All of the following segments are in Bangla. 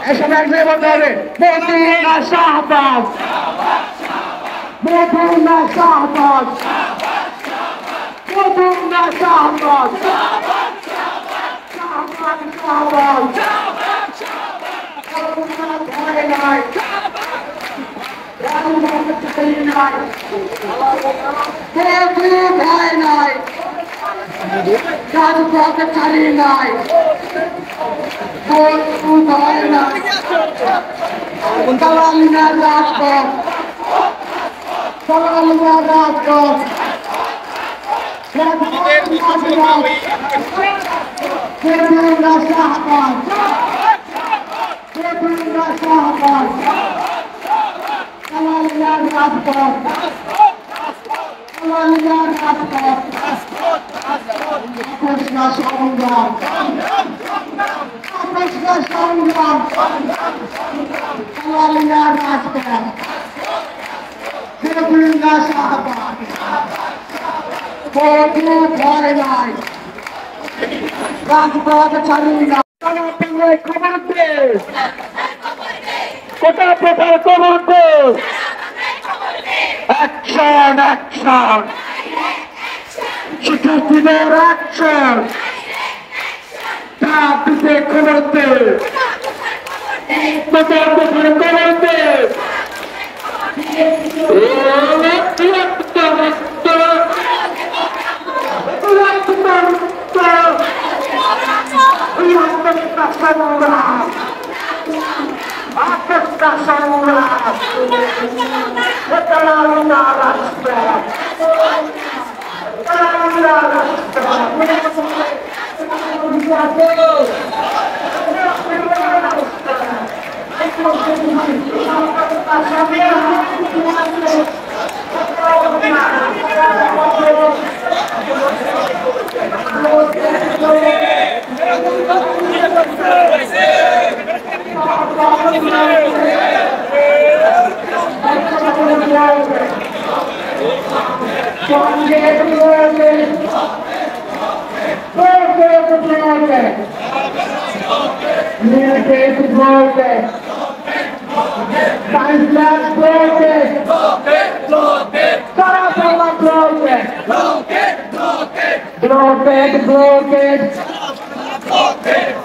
এসব এক জায়গায় বলতে হবে। মদিনা শাহবাগ, মদিনা শাহবাগ, মদিনা শাহবাগ, শাহবাগ শাহবাগ, ভয় নাই, ভয় নাই, কারো পথে ছাড়ি নাই, ভয় নাই, দালালিরা রাজপথ, দালালিরা রাজপথ, মদিনা শাহবাগ, মদিনা শাহবাগ, দালালিরা রাজপথ, দালালিরা রাজপথ, আপোষনা সংগ্রাম, আপোষনা সংগ্রাম, দালালিরা রাজপথ, মদিনা শাহবাগ, কোনো ভয় নাই, রাজপথ ছাড়ি না। খবর দে, কোটা প্রথার খবর দে, অ্যাকশন অ্যাকশন, শিক্ষার্থীদের অ্যাকশন, ডাক দিতে খবর দে, কোটা প্রথার খবর দে, সংগ্রাম, আপোষনা সংগ্রাম, দালালিরা রাজপথ, দালালিরা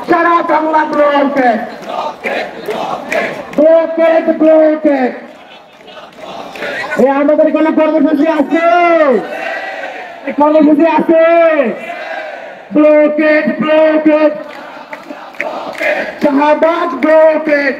সারা বাংলা ব্লকেট, ব্লকেট ব্লকেট। আমাদের কোনো কর্মসূচি আছে? কর্মসূচি আছে? Blockade blockade, Shahbag blockade.